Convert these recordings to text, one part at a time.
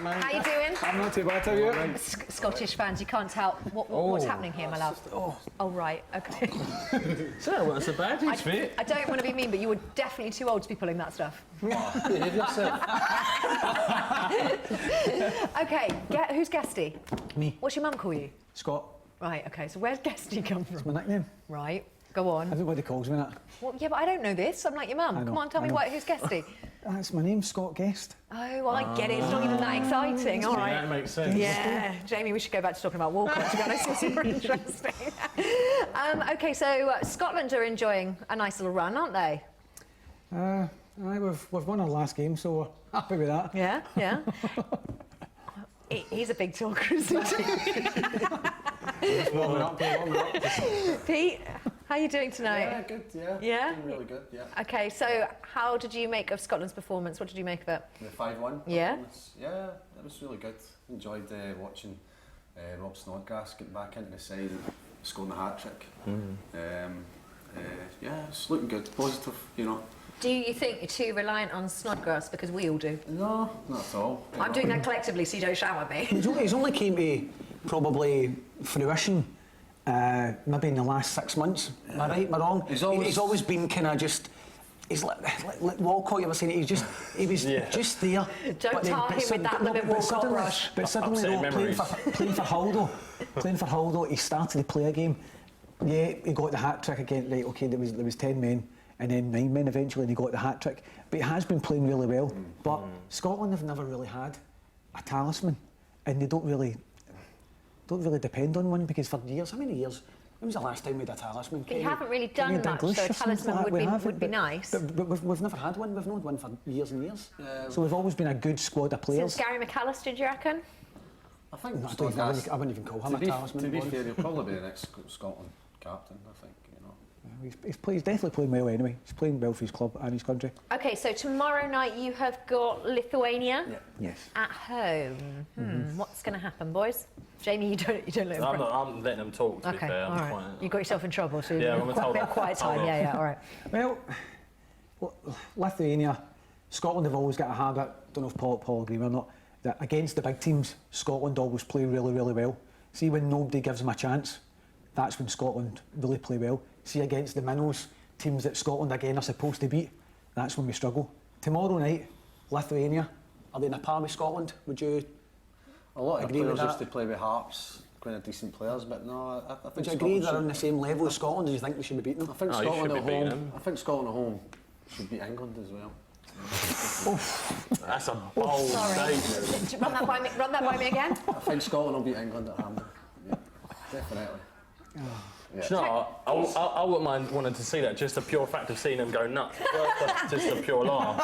right, mate. How you doing? I'm not too bad, how are you? Scottish fans, you can't tell what's happening here, my love. Oh, right, okay. So, what's the bad news for you? I don't want to be mean, but you were definitely too old to be pulling that stuff. Behave yourself. Okay, who's Guesty? Me. What's your mum call you? Scott. Right, okay, so where's Guesty come It's from? my nickname. Right, go on. Everybody calls me that. Well, yeah, but I don't know this. I'm like your mum. Come on, tell me who's Guesty. That's my name, Scott Guest. Oh, well, I get it. It's not even that exciting. All right. That makes sense. Yeah, Jamie, we should go back to talking about Walcott, to be honest. It's super interesting. Okay, so Scotland are enjoying a nice little run, aren't they? We've won our last game, so we're happy with that. Yeah, yeah. He's a big talker, isn't he? Warming up. Pete, how are you doing tonight? Yeah, good, yeah. Yeah? Doing really good, yeah. Okay, so how did you make of Scotland's performance? What did you make of it? The 5-1 Yeah? performance. Yeah, it was really good. Enjoyed watching Rob Snodgrass getting back into the side and scoring the hat-trick. Yeah, it's looking good, positive, you know. Do you think you're too reliant on Snodgrass? Because we all do. No, not at all. I'm doing that collectively, so you don't shout at me. He's only came to probably fruition maybe in the last 6 months. Am I right? Am I wrong? He's always been kind of just. He's like Walcott. You were saying he was just there. Don't tar him with that Limit Walcott brush. But suddenly, playing for Hull, he started to play a game. Yeah, he got the hat trick again. Right, okay, there was 10 men. And then 9 men eventually, and he got the hat trick. But he has been playing really well. But Scotland have never really had a talisman, and they don't really depend on one, because for years, how many years? When was the last time we had a talisman? But you haven't really done much, so a talisman would be nice. But we've never had one. We've not had one for years and years. So we've always been a good squad of players. Since Gary McAllister, do you reckon? I think I wouldn't even call him a talisman. To be fair, he'll probably be the next Scotland captain, I think, you know. He's definitely playing well anyway. He's playing well for his club and his country. Okay, so tomorrow night you have got Lithuania Yes. at home. What's going to happen, boys? Jamie, you don't let him. I'm letting them talk, to be fair. All right. You got yourself in trouble, so Yeah, you've got a bit of quiet time. Yeah, all right. Well, Lithuania, Scotland have always got a habit, don't know if Paul agree or not, that against the big teams, Scotland always play really, really well. See, when nobody gives them a chance, that's when Scotland really play well. See, against the minnows, teams that Scotland again are supposed to beat, that's when we struggle. Tomorrow night, Lithuania, are they in a par with Scotland? Would you A lot of agree with players that? used to play with Harps, kind of decent players, but no, I think Would you agree Scotland they're on the same level as Scotland? Do you think they should be beating them? I think you Scotland should at be beating home. them. I think Scotland at home should beat England as well. That's a bold statement. Run that by me again. I think Scotland will beat England at Hampden. Yeah, definitely. Do you know what? I wouldn't mind wanting to see that, just the pure fact of seeing them go nuts. Just a pure laugh.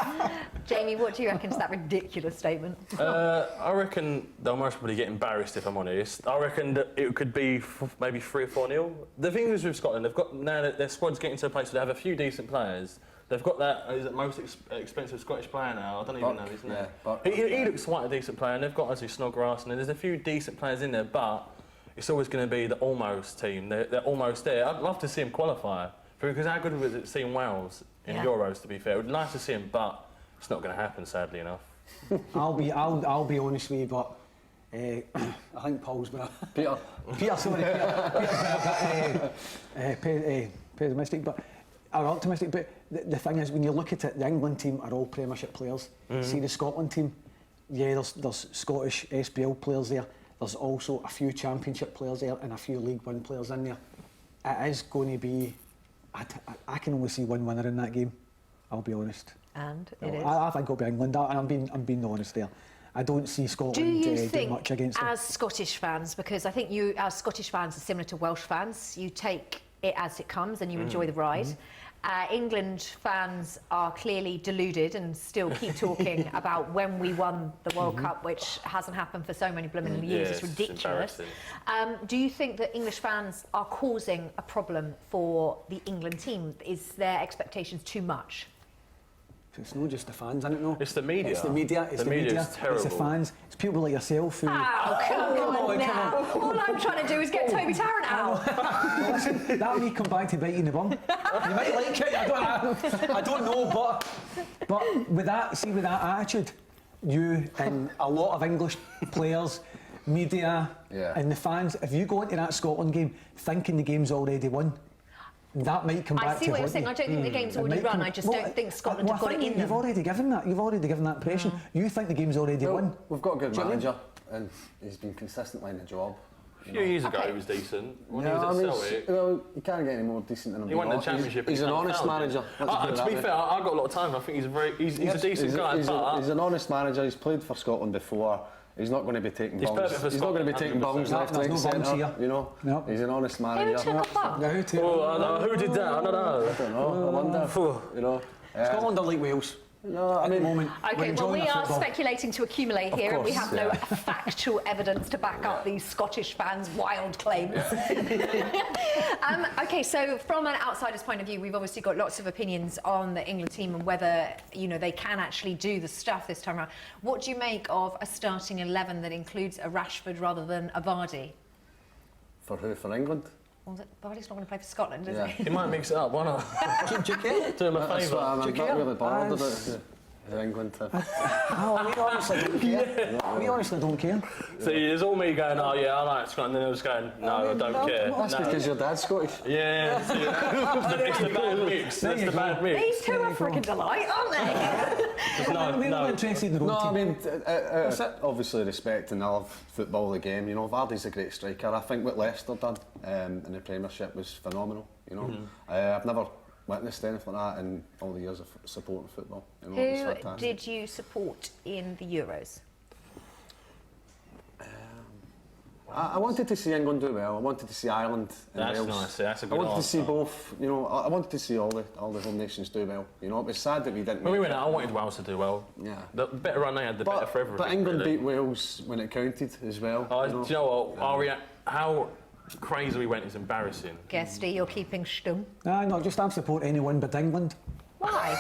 Jamie, what do you reckon to that ridiculous statement? I reckon they'll most probably get embarrassed, if I'm honest. I reckon that it could be maybe 3 or 4-0. The thing is with Scotland, they've got now that their squad's getting to a place where they have a few decent players. They've got that most expensive Scottish player now. I don't even know his name. He looks quite a decent player, and they've got obviously Snodgrass, and there's a few decent players in there, but it's always going to be the almost team. They're almost there. I'd love to see them qualify, because how good was it seeing Wales in Euros? To be fair, it would be nice to see them, but it's not going to happen, sadly enough. I'll be honest with you, but I think Paul's been Peter, pessimistic, but or optimistic. But the thing is, when you look at it, the England team are all Premiership players. See the Scotland team, there's Scottish SPL players there. There's also a few Championship players there and a few League One players in there. It is going to be. I can only see one winner in that game. I'll be honest. And it is. I think it'll be England, and I'm being honest there. I don't see Scotland doing much against them. As Scottish fans, because I think you, as Scottish fans, are similar to Welsh fans, you take it as it comes and you enjoy the ride. England fans are clearly deluded and still keep talking about when we won the World Cup, which hasn't happened for so many blooming years. It's ridiculous. Do you think that English fans are causing a problem for the England team? Is their expectations too much? It's not just the fans, isn't it? No, it's the media. It's the media. It's the media. Is terrible. It's the fans. It's people like yourself who. Oh, come on now! All I'm trying to do is get Toby Tarrant out. Well, listen, that may come back to bite you in the bum. You might like it. I don't know, but with that attitude, you and a lot of English players, media, Yeah. and the fans, if you go into that Scotland game thinking the game's already won, that might come I back see to what you're haunt saying. you. I don't think the game's already run. I just don't think Scotland have got it in them. You've already given that. You've already given that impression. You think the game's already won. We've got a good Do you know what I mean? manager, and he's been consistently in the job. A few years ago, he was decent. When he was at Celtic. Well, you can't get any more decent than him. He won the championship. He's an honest manager. To be fair, I've got a lot of time. I think he's a decent guy. He's an honest manager. He's played for Scotland before. He's not going to be taking He's bungs. perfect for He's not going to be taking Scotland, bungs left, there's right, no bungs centre. here. You know, No. he's an honest Who manager. took a bump? Now, who Oh, who did that? I don't know. I don't know. I wonder. You know, Scotland are like Wales. no, I At the mean, moment, we're Okay, well, enjoying we our are football. speculating to accumulate here, and we course, have no factual evidence to back up these Scottish fans' wild claims. Okay, so from an outsider's point of view, we've obviously got lots of opinions on the England team and whether they can actually do the stuff this time around. What do you make of a starting 11 that includes a Rashford rather than a Vardy? for who? For England? Well, Vardy's not going to play for Scotland, is Yeah. he? He might mix it up. Why not? Do you care? Do him a That's favour. what I'm not care? really bothered about who England have. Oh, we honestly don't care. We honestly don't care. See, there's all me going, oh yeah, I like Scotland, and then I was going, no, I don't care. no, That's No. because your dad's Scottish. Yeah, it's the bad mix. That's the bad mix. These two are freaking delight, aren't they? Just no, We're not no. interested in the No, road I team. mean, obviously respect and I love football, the game. You know, Vardy's a great striker. I think what Leicester done in the Premiership was phenomenal. You know, I've never witnessed anything like that in all the years of supporting football. You know, it was Who fantastic. did you support in the Euros? I wanted to see England do well. I wanted to see Ireland and That's Wales. nice, yeah, that's a I good wanted to see answer. both. You know, I wanted to see all the home nations do well. You know, it was sad that we didn't. When we make went it. out, I wanted Wales to do well. Yeah. The better run they had, the better for everyone. But England really. beat Wales when it counted as well. Do you know what? How crazy we went is embarrassing. Guesty, you're keeping stum. No, just I'm support anyone but England. Why?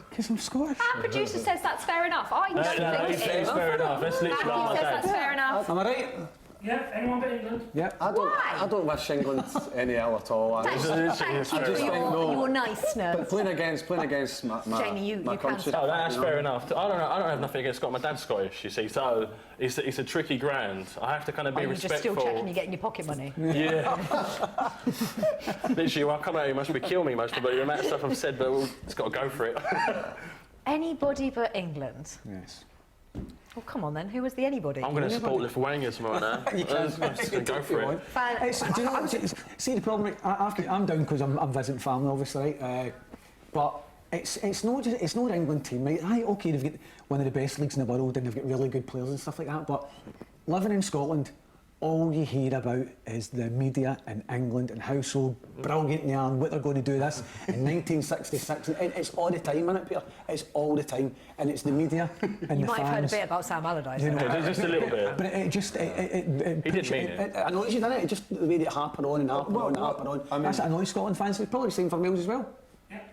Because I'm Scottish. Our producer says that's fair enough. I don't think it is. It's fair enough. That's literally like He my says that's dad. fair enough. Am I right? Yeah, anyone but England? Yeah. Why? I don't wish England any ill at all. Thank literally- it's you fair for enough. your But niceness. playing against my Jamie, you my can country. stop. Oh, that's you know. fair enough. I don't have nothing against Scotland. My dad's Scottish, you see, so it's a tricky ground. I have to kind of be Are you just still respectful. checking you're getting your pocket money? Yeah. Literally, when I come out, you must be kill me most probably. The amount of stuff I've said, but it's got to go for it. Anybody but England? Yes. Well, come on then. Who was the anybody? I'm going to support Lithuania tomorrow now. You can. I'm just going to go for it. Do you know what? See the problem. I'm down because I'm visiting family, obviously, right? But it's not England team, right? Aye, okay, they've got one of the best leagues in the world and they've got really good players and stuff like that. But living in Scotland, all you hear about is the media in England and how so brilliant they are and what they're going to do this in 1966. And it's all the time, isn't it, Peter? It's all the time, and it's the media and You the might have heard a fans. bit about Sam Allardyce. You know, Yeah, just a little bit. But it just He didn't mean it. It annoys you, doesn't it? Just the way they harper on and harper on and harper on. I mean- That's what annoys Scotland fans. It's probably the same for Wales as well. Yeah. Do you know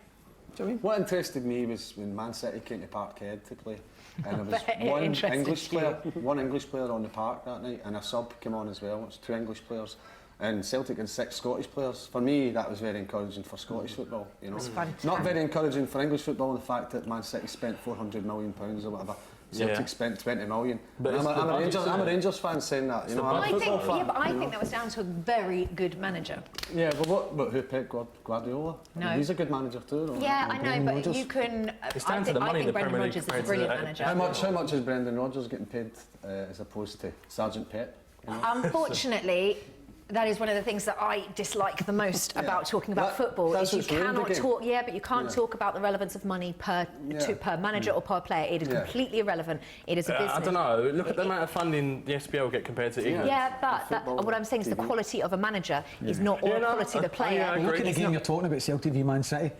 what I mean? What interested me was when Man City came to Parkhead to play, and there was Very one interested English player on the park that night, and a sub came on as well. It was 2 English players, and Celtic and 6 Scottish players. For me, that was very encouraging for Scottish football. You know, It's fantastic. not very encouraging for English football. The fact that Man City spent £400 million or whatever. Celtic Yeah. spent 20 million. But And it's the budget, isn't I'm a it? Rangers fan saying that. You know, I'm a I think, football fan. yeah, but I you know. think that was down to a very good manager. Yeah, but who Pep Guardiola? I mean, No. he's a good manager too. though. Yeah, Or I know, Brendan but Rodgers. you can. It's down to the money I in think the Brendan Premier League Rodgers is a compared to brilliant the- manager. How much is Brendan Rodgers getting paid as opposed to Sergeant Pep? You know? Unfortunately, that is one of the things that I dislike the most about talking about football. that's Is you what's ruined the cannot game. talk, yeah, but you can't Yeah. talk about the relevance of money per manager or per player. It is Yeah. completely irrelevant. It is a business. I don't know. Look at the amount of funding the SPL get compared to England. Yeah, but Football, what I'm saying is the TV. quality of a manager is not all Yeah, the no, quality of the I player. agree. Look at the It's game not- you're talking about, Celtic v Man City.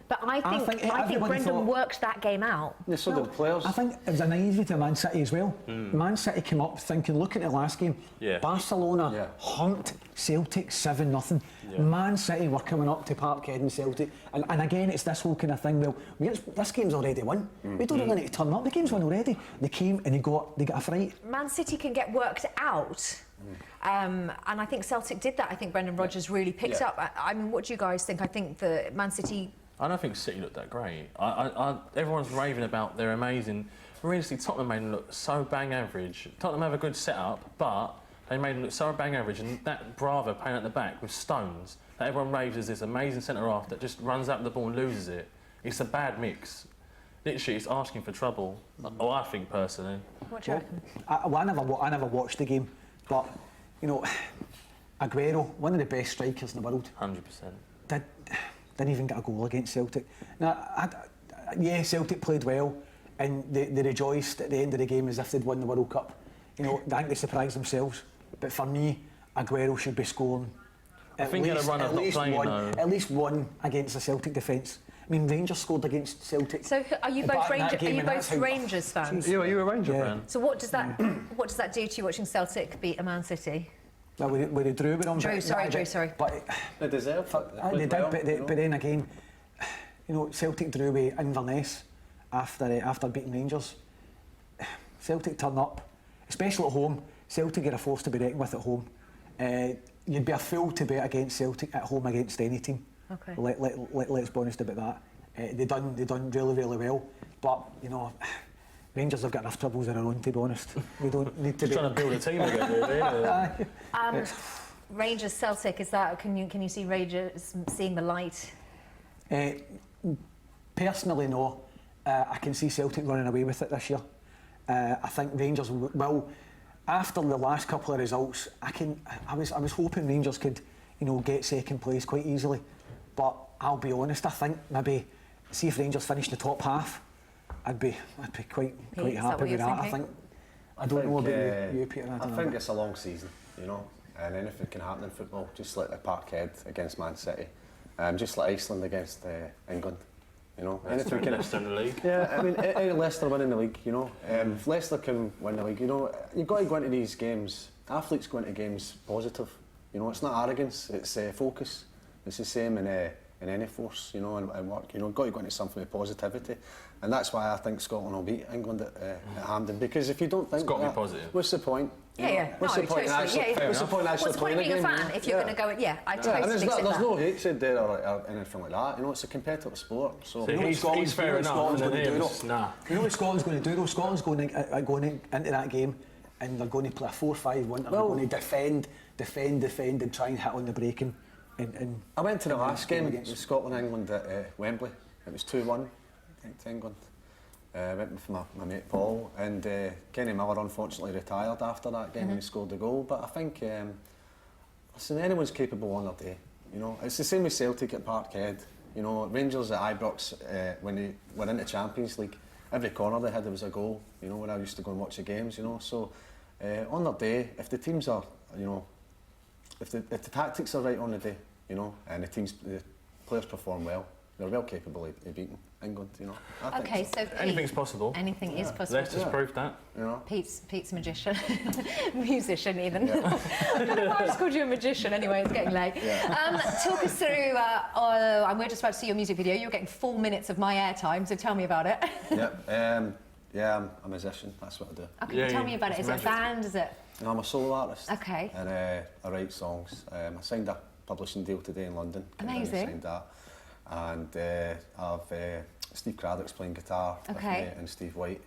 But I think everybody Brendan thought- worked that game out. Yeah, so did the players. I think it was a naivety to Man City as well. Man City came up thinking, looking at the last game, Yeah. Barcelona Yeah. humped Celtic 7-0. Yeah. Man City were coming up to Parkhead and Celtic. And again, it's this whole kind of thing, well, this game's already won. We don't really need to turn up. The game's won already. They came and they got a fright. Man City can get worked out. And I think Celtic did that. I think Brendan Rodgers really picked Yeah. up. I mean, what do you guys think? I think the Man City I don't think City looked that great. Everyone's raving about their amazing. Realistically, Tottenham made them look so bang average. Tottenham have a good setup, but they made them look so bang average. And that Bravo playing at the back with Stones, that everyone raves as this amazing centre half that just runs out with the ball and loses it. It's a bad mix. Literally, it's asking for trouble. I think personally. What do you reckon? I never watched the game, but you know, Aguero, one of the best strikers in the world, 100%. didn't even get a goal against Celtic. Now, yeah, Celtic played well, and they rejoiced at the end of the game as if they'd won the World Cup. You know, I think they surprised themselves. But for me, Aguero should be scoring. I think in a run of not playing though. At least one against the Celtic defence. I mean, Rangers scored against Celtic. So are you both Rangers fans? Yeah, you were a Ranger fan. So what does that do to you watching Celtic beat a Man City? Well, they drew with them. Drew, sorry. But They deserved it. they did, but then again, you know, Celtic drew with Inverness after beating Rangers. Celtic turn up, especially at home. Celtic are a force to be reckoned with at home. You'd be a fool to bet against Celtic at home against any team. Okay. Let's be honest about that. They done really well, but you know, Rangers have got enough troubles of their own, to be honest. We don't need to. Just trying to build a team again, really. Rangers Celtic, is that? Can you see Rangers seeing the light? Personally, no. I can see Celtic running away with it this year. I think Rangers will. After the last couple of results, I was hoping Rangers could, you know, get second place quite easily. But I'll be honest, I think maybe see if Rangers finish the top half, I'd be quite happy with that. I don't know about you, Peter. I think it's a long season, you know, and anything can happen in football. Just like the Parkhead against Man City, just like Iceland against England. You know, anything can. Leicester in the league. Yeah, I mean, Leicester winning the league. You know, if Leicester can win the league, you know, you've got to go into these games. Athletes go into games positive. You know, it's not arrogance. It's focus. It's the same in any force, you know, and work. You know, got to go into something with positivity, and that's why I think Scotland will beat England at Hampden. Because if you don't think it's got to be positive. What's the point? What's the point of being a fan if you're going to go? I totally think there's no hatred there or anything like that. You know, it's a competitive sport. So you know he's fair enough. You know what Scotland's going to do though? Scotland's going into that game, and they're going to play a 4-5-1. They're going to defend, and try and hit on the break. And I went to the last game against Scotland-England at Wembley. It was 2-1, I think, to England. I went with my mate Paul, and Kenny Miller unfortunately retired after that game when he scored the goal. But I think, listen, anyone's capable on their day. You know, it's the same with Celtic at Parkhead. You know, Rangers at Ibrox when they were in the Champions League, every corner they had there was a goal. You know, when I used to go and watch the games. You know, so on their day, if the teams are, you know, if the tactics are right on the day, you know, and the players perform well, they're well capable of beating England, you know. Okay, so anything's possible. Anything is possible. Let's just prove that. You know. Pete's a magician, musician even. I don't know if I just called you a magician. Anyway, it's getting late. Talk us through. We're just about to see your music video. You're getting 4 minutes of my airtime, so tell me about it. Yeah, I'm a musician. That's what I do. Okay, tell me about it. Is it a band? Is it? No, I'm a solo artist. Okay. And I write songs. I signed a publishing deal today in London. Amazing. I signed that. And I've Steve Craddock's playing guitar with me, and Steve White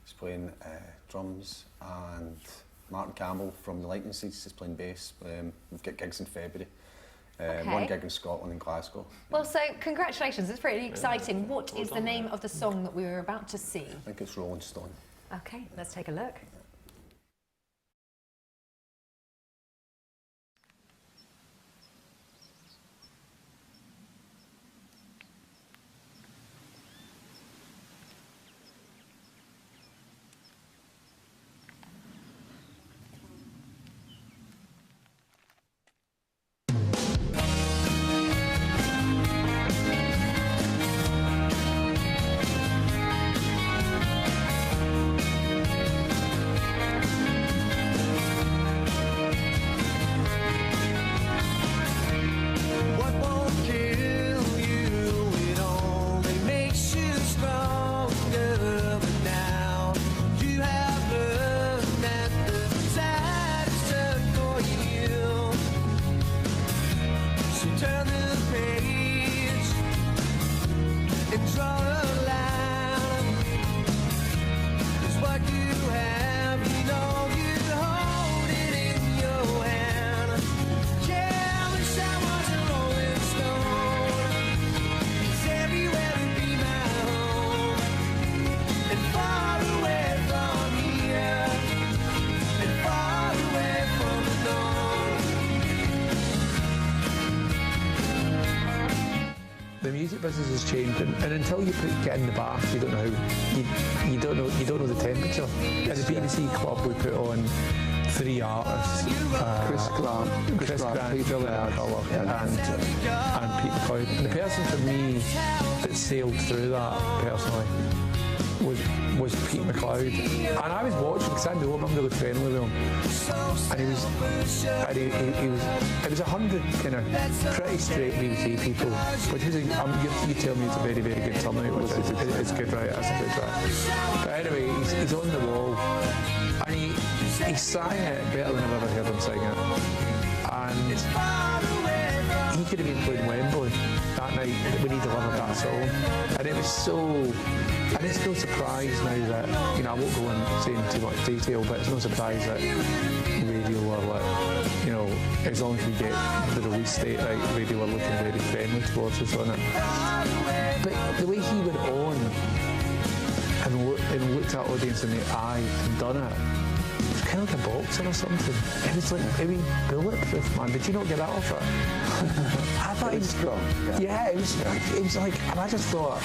is playing drums, and Martin Campbell from the Lightning Seeds is playing bass. We've got gigs in February. One gig in Scotland and Glasgow. Well, so congratulations, it's pretty exciting. What is the name of the song that we were about to see? I think it's Rolling Stone. Okay, let's take a look. music business has changed, and until you get in the bath, you don't know how you don't know the temperature. At the BBC Club, we put on 3 artists: Chris Grant, Billy McCullough, and Pete McLeod. And the person for me that sailed through that personally was Pete McLeod, and I was watching because I know him, I'm really friendly with him, and it was 100 kind of pretty straight BBC people, which is you tell me it's a very, very good turnout. It's good, right? That's a good right. But anyway, he's on the wall, and he sang it better than I've ever heard him sing it, and he could have been playing Wembley that night when he delivered that song, and it was so. And it's no surprise now that, I won't go into too much detail, but it's no surprise that radio are as long as we get the release date right, radio are looking very friendly towards us on it. But the way he went on and looked at audience in the eye and done it, it was kind of like a boxer or something. It was like, bulletproof, man. Did you not get that off it? I thought he was strong. Yeah, it was like, and I just thought,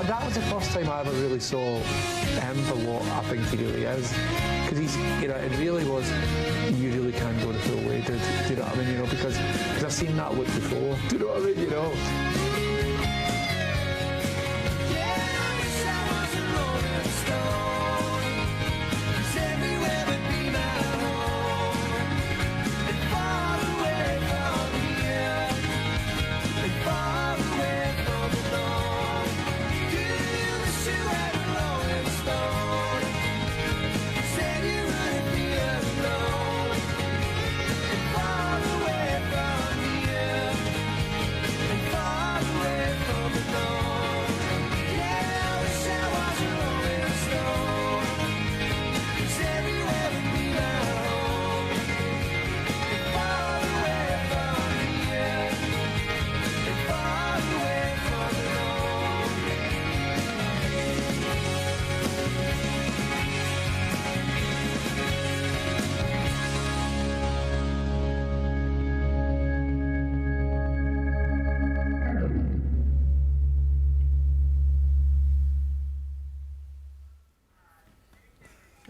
that was the first time I ever really saw him for what I think he really is. Because it really was, you really can go the full way, dude. Do you know what I mean? Because I've seen that look before. Do you know what I mean?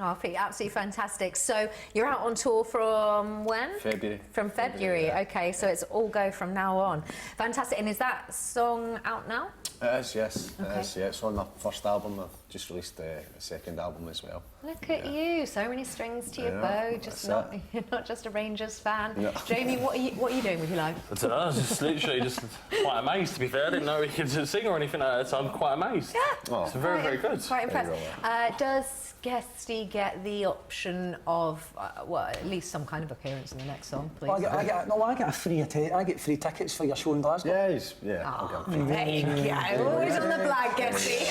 Oh, absolutely fantastic. So you're out on tour from when? February. From February, yeah. Okay, so it's all go from now on. Fantastic. And is that song out now? It is, yes. Okay. It is, yeah. It's on the first album. I've just released the second album as well. Look at you, so many strings to your bow. Just you're not just a Rangers fan. Yeah. Jamie, what are you doing with your life? I don't know, I was just literally quite amazed, to be fair. I didn't know he could sing or anything like that, so I'm quite amazed. Yeah. Oh. It's very, very good. Quite impressed. Does Guesty get the option of, at least some kind of appearance in the next song, please? Well, I get free tickets for your show in Glasgow. Yeah. There you go. Always on the black, Guesty.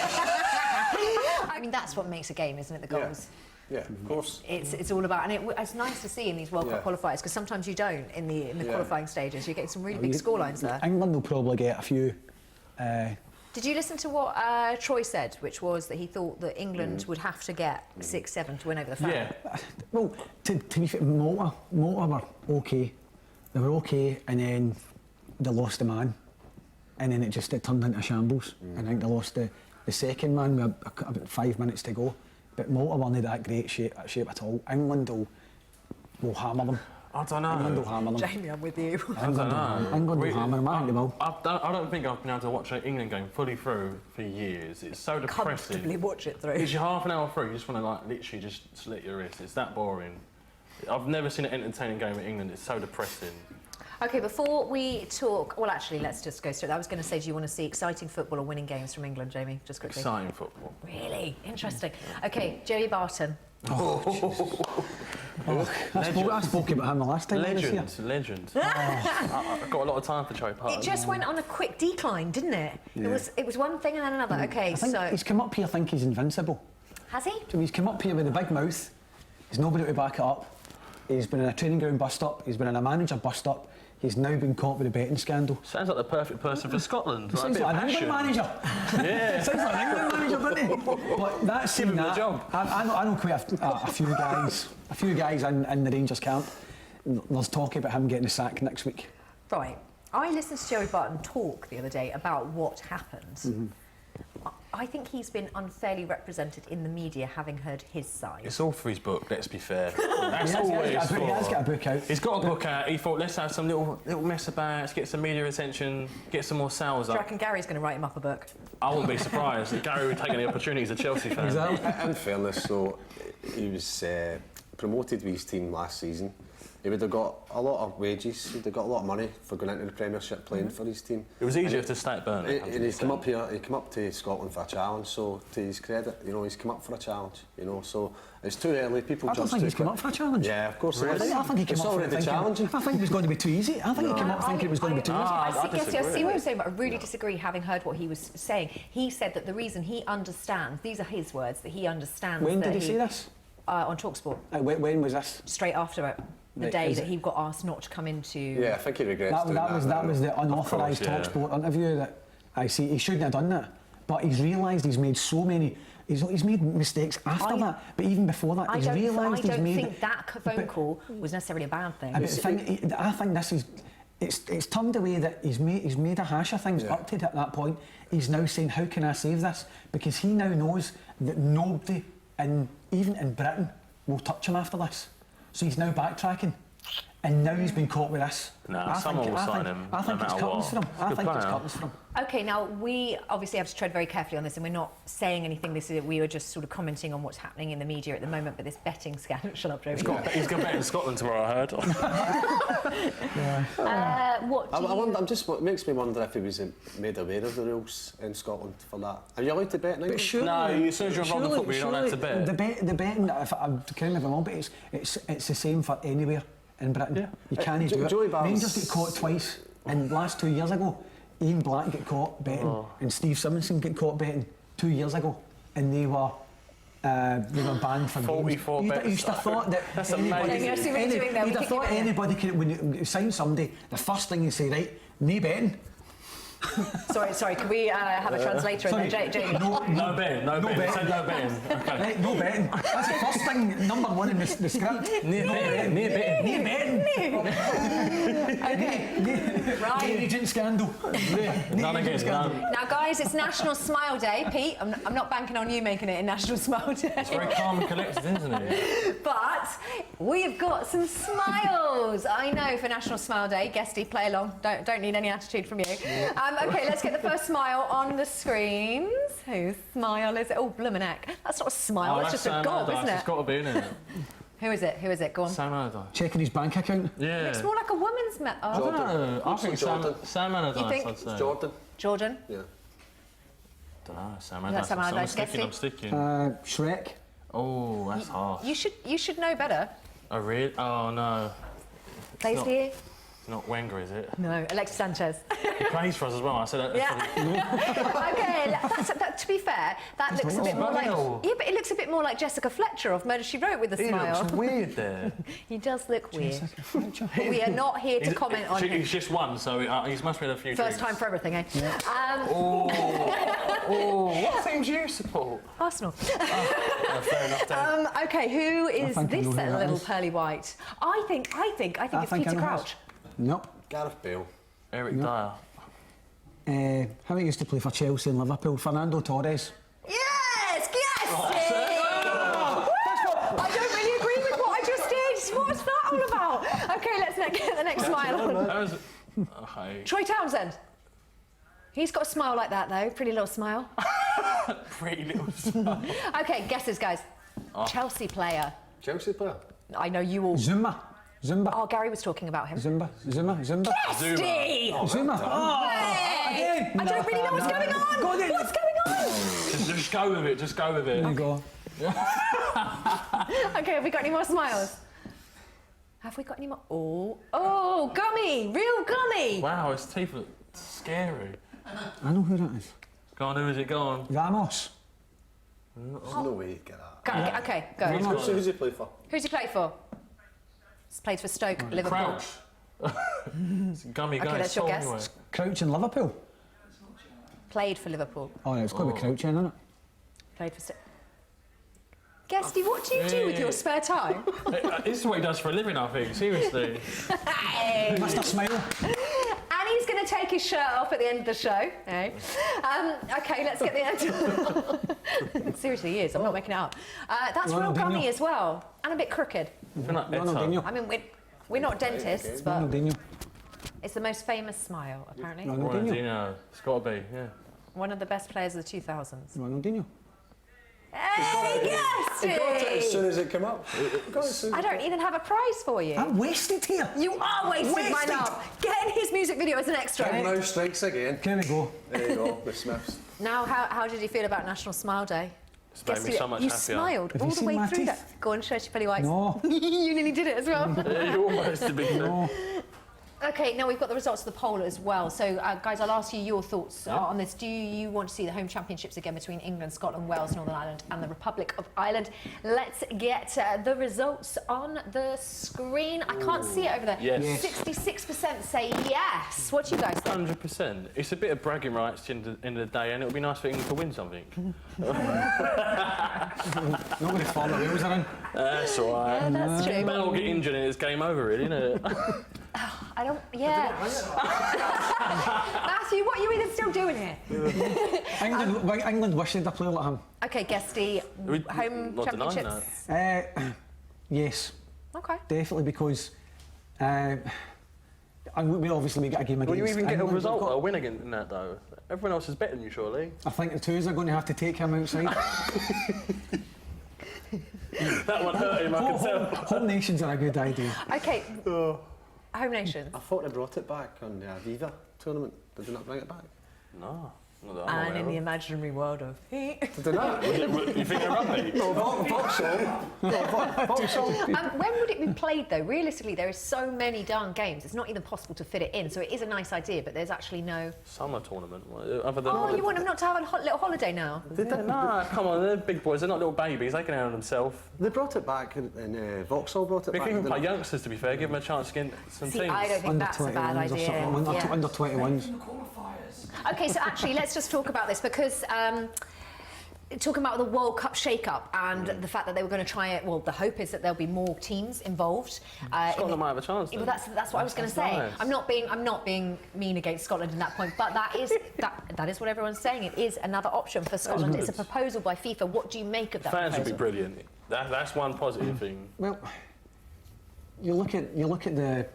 I mean, that's what makes a game, isn't it? The goals. Yeah, of course. It's all about, and it's nice to see in these World Cup qualifiers, because sometimes you don't in the qualifying stages. You get some really big scorelines there. England will probably get a few. Did you listen to what Troy said, which was that he thought that England would have to get 6-7 to win over the Fran? Yeah. Well, to be fair, Malta were okay. They were okay, and then they lost a man, and then it turned into a shambles. I think they lost the second man with about 5 minutes to go. But Malta weren't in that great shape at all. England will hammer them. I don't know. England will hammer them. Jamie, I'm with you. I don't know. England will hammer them. I think they will. I don't think I've been able to watch an England game fully through for years. It's so depressing. Comfortably watch it through. It's your half an hour through, you just want to literally just slit your wrist. It's that boring. I've never seen an entertaining game in England. It's so depressing. OK, before we talk... Well, actually, let's just go straight. I was going to say, do you want to see exciting football or winning games from England, Jamie? Just quickly. Exciting football. Really? Interesting. OK, Joey Barton. I spoke about him the last time. Legend. I've got a lot of time for Joey Barton. It just went on a quick decline, didn't it? Yeah. It was one thing and then another. OK, I think he's come up here thinking he's invincible. Has he? So he's come up here with a big mouth. He's nobody to back it up. He's been in a training ground bust-up. He's been in a manager bust-up. He's now been caught with a betting scandal. Sounds like the perfect person for Scotland. Sounds like an England manager. Yeah. Sounds like an England manager, doesn't he? But that's Give him the job. I know quite a few guys in the Rangers camp. There's talk about him getting the sack next week. Right. I listened to Joey Barton talk the other day about what happened. I think he's been unfairly represented in the media, having heard his side. It's all for his book, let's be fair. That's all He it is has got a book out. He's got a book out. He thought, let's have some little mess about, get some media attention, get some more sales Do you up. reckon Gary's going to write him up a book? I wouldn't be surprised if Gary would take any opportunities as a Chelsea fan. In fairness, though, he was promoted with his team last season. He would have got a lot of wages, he'd have got a lot of money for going into the Premiership playing for his team. It was easier to stay at Barton. And he's come up here, he came up to Scotland for a challenge, so to his credit, you know, he's come up for a challenge, you know, so it's too early, people I don't think he's come up for a challenge. Yeah, of course. I think he came up for it thinking, challenging. I think it was going to be too easy. I think he came up thinking it was going to be too easy. I see what you're saying, but I really disagree, having heard what he was saying. He said that the reason he understands, these are his words, that he understands. When that did he say this? On TalkSport. When was this? Straight after it. The Right, day is that it- he got asked not to come into... Yeah, I think he regrets doing that. That was the unauthorised Of course, yeah. TalkSport interview that I see. He shouldn't have done that, but he's realised he's made so many. He's made mistakes after that, but even before that, he's realised he's made. I don't think that phone call was necessarily a bad thing. I think this is. It's turned away that he's made a hash of things up to that point. He's now saying, how can I save this? Because he now knows that nobody, even in Britain, will touch him after this. So he's now backtracking. And now he's been caught with this. Nah, someone will sign him. I think it's curtains for him. I think it's curtains for him. OK, now we obviously have to tread very carefully on this, and we're not saying anything. We were just sort of commenting on what's happening in the media at the moment, but this betting scandal... Shut up, Joey. He's going to bet in Scotland tomorrow, I heard. It makes me wonder if he was made aware of the rules in Scotland for that. Are you allowed to bet in England? No, as soon as you're involved in football, you're not allowed to bet. The betting, if I'm kind of wrong, but it's the same for anywhere in Britain. Yeah. You can't do Joey it. Barnes- Rangers get caught twice, and last 2 years ago, Ian Black got caught betting, and Steve Simonson got caught betting 2 years ago, and they were banned for 44 games. bets. You'd have thought that That's anybody, amazing. I see what you're doing there. you'd have thought anybody could, when you sign somebody, the first thing you say, right, no betting. Sorry, can we have a translator in there, Jamie? No betting, no betting. They said no betting. Okay. Right, no betting. That's the first thing, number one in the script. Near betting, near betting. No betting. OK, right. Agent scandal. None again, none. Now, guys, it's National Smile Day. Pete, I'm not banking on you making it in National Smile Day. It's very calm and collected, isn't it? But we've got some smiles. I know, for National Smile Day. Guesty, play along. Don't need any attitude from you. OK, let's get the first smile on the screens. Whose smile is it? Oh, bloomin' heck. That's not a smile, that's just a gob, isn't It's it? got to be, isn't it? Who is it? Go on. Sam Allardyce. Checking his bank account. Yeah. Looks more like a woman's I don't know. I think Jordan. Sam Allardyce, You think- I'd say. Jordan? Jordan? Yeah. Don't know, Sam Is that Allardyce. Sam Allardyce? I'm sticking. Shrek. Oh, that's harsh. You should know better. Oh, really? Oh, no. Plays not- here? It's not Wenger, is it? No, Alexis Sanchez. He plays for us as well. I said that. Yeah. OK, to be fair, that looks a bit more like... smile. Yeah, but it looks a bit more like Jessica Fletcher of Murder, She Wrote with a He smile. looks weird there. He does look weird. But we are not here to comment on him. He's just won, so he must have had a few First drinks. time for everything, eh? What teams do you support? Arsenal. Fair enough, Dan. OK, who is think I this know who that little is. pearly white? I think it's think Peter I know who it Crouch. is. Nope. Gareth Bale. Eric Dyer. How he used to play for Chelsea and Liverpool. Fernando Torres. Yes! I don't really agree with what I just did. What's that all about? OK, let's get the next smile on. That was... Okay. Troy Townsend. He's got a smile like that, though. Pretty little smile. Pretty little smile. OK, guesses, guys. Chelsea player. Chelsea player? I know you all... Zuma. Oh, Gary was talking about him. Zuma. Guesty! Zuma. Hey! I don't really know what's going on. Go on then. What's going on? Just go with it, just go with it. There you go. OK, have we got any more smiles? Have we got any more? Oh, gummy! Real gummy! Wow, his teeth look scary. I know who that is. Go on, who is it? Go on. Ramos. There's no way he'd get that. OK, go. Who's he play for? Who's he played for? He's played for Stoke, Liverpool. Crouch. It's a gummy guy. OK, that's your guess. Anyway. Crouch in Liverpool. Played for Liverpool. Oh, no, it's got to be Crouch in, isn't it? Played for Stoke. Guesty, what do you do with your spare time? This is what he does for a living, I think. Seriously. Hey! Mr. Smile. And he's going to take his shirt off at the end of the show. Eh? Okay, let's get the end. Seriously, he is. I'm not making it up. That's real gummy as well, and a bit crooked. I mean, we're not dentists, but it's the most famous smile, apparently. Ronaldinho. It's got to be, yeah. One of the best players of the 2000s. Ronaldinho. Hey, Guesty! He got it as soon as it came up. I don't even have a prize for you. I'm wasted here. You are wasted, my love. Get in his music video as an extra. And now strikes again. Can we go? There you go, the Smiths. Now, how did you feel about National Smile Day? It's made me so much you happier. smiled Have all you the seen way my through teeth? that. Go on, stretch your pearly whites. No. You nearly did it as well. Yeah, you almost did big No. Okay, now we've got the results of the poll as well. So, guys, I'll ask you your thoughts on this. Do you want to see the home championships again between England, Scotland, Wales, Northern Ireland and the Republic of Ireland? Let's get the results on the screen. I can't see it over there. Yes. 66% say yes. What do you guys think? 100%. It's a bit of bragging rights at the end of the day, and it would be nice for England to win something. Nobody follow the wheels are in. That's all right. Yeah, that's true. Man will get injured and it's game over, really, isn't it? I don't... Yeah. Matthew, what are you even still doing here? England wish they'd a player like him. Okay, Guesty, home not denying championships. Yes, Okay. definitely, because and we obviously get a game against Will you even get a England. result, We've got- a win against that, though? Everyone else is better than you, surely. I think the twos are going to have to take him outside. That one hurt him, I can tell. Home nations are a good idea. Okay. Home nations. I thought they brought it back on the Viva tournament. Did they not bring it back? No. Not that I'm And in the aware imaginary world of heat. Did they not? of. You think they're rugby? When would it be played, though? Realistically, there is so many darn games. It's not even possible to fit it in. So it is a nice idea, but there's actually no... Summer tournament. Other than Oh, you want them not to have a little holiday now? Nah, come on, they're big boys. They're not little babies. They can handle themselves. They brought it back in Vauxhall brought it We back. can even didn't play they? youngsters, to be fair. Give them a chance against some See, teams. I don't think Under that's a bad 21s or idea. something. Yeah. Under 21s. In the qualifiers. Okay, so actually, let's just talk about this because talking about the World Cup shake-up and the fact that they were going to try it. Well, the hope is that there'll be more teams involved. Scotland might have a chance. Well, Then. that's what I was going to say. nice. I'm not being mean against Scotland in that point, but that is what everyone's saying. It is another option for Scotland. It's a proposal by FIFA. What do you make of that? Fans would be proposal? brilliant. That's one positive thing. Well, you look at the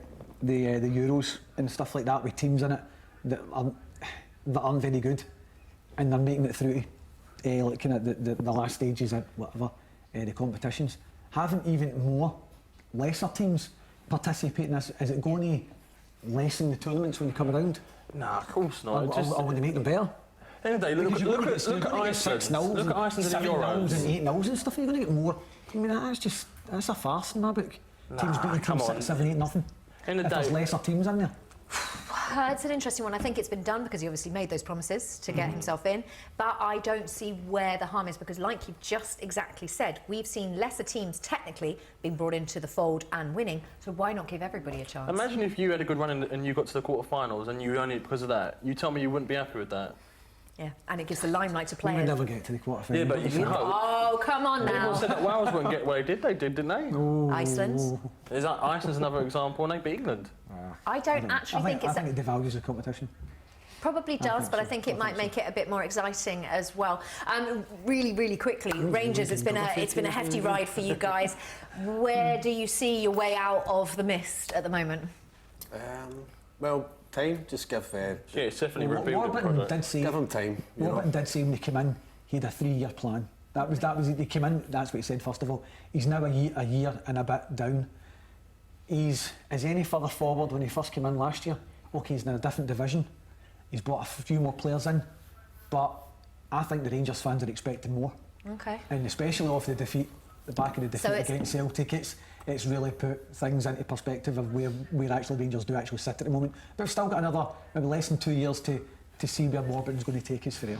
Euros and stuff like that with teams in it that aren't very good, and they're making it through to like kind of the last stages of whatever the competitions. Haven't even more lesser teams participating in this? Is it going to lessen the tournaments when they come around? Nah, of course not. Or want to make them better? End of the day, look at Iceland. Look at Iceland in the 7-0s and Euros. 8-0s and stuff. You're going to get more. I mean, that's a farce in my book. Teams beating come teams on. 6-7, 8-0. End of If the there's day, lesser teams in there. It's an interesting one. I think it's been done because he obviously made those promises to get himself in. But I don't see where the harm is because, like you've just exactly said, we've seen lesser teams technically being brought into the fold and winning. So why not give everybody a chance? imagine if you had a good run and you got to the quarterfinals and you only because of that. You tell me you wouldn't be happy with that. Yeah, and it gives the limelight to We would players. never get to the quarterfinals. Yeah, but you can hope. Oh, come on People now. said that Wales wouldn't get where they did. They did, didn't they? Iceland. Is that Iceland's another example, and they beat England. I don't actually think I it's... think it devalues the competition. Probably does, but I think it might make it a bit more exciting as well. Really, really quickly, Rangers. It's been a hefty ride for you guys. Where do you see your way out of the mist at the moment? Well, time. Just give Yeah, it's definitely a rebuilding Warburton project. did say. give them time. You know? Warburton did say when he came in, he had a 3-year plan. That was he came in. That's what he said first of all. He's now a year and a bit down. Is any further forward when he first came in last year? Okay, he's in a different division. He's brought a few more players in, but I think the Rangers fans are expecting more. Okay. And especially off the back of the defeat So it's- against Celtic, it's really put things into perspective of where actually Rangers do actually sit at the moment. But we've still got another maybe less than 2 years to see where Warburton's going to take us for it.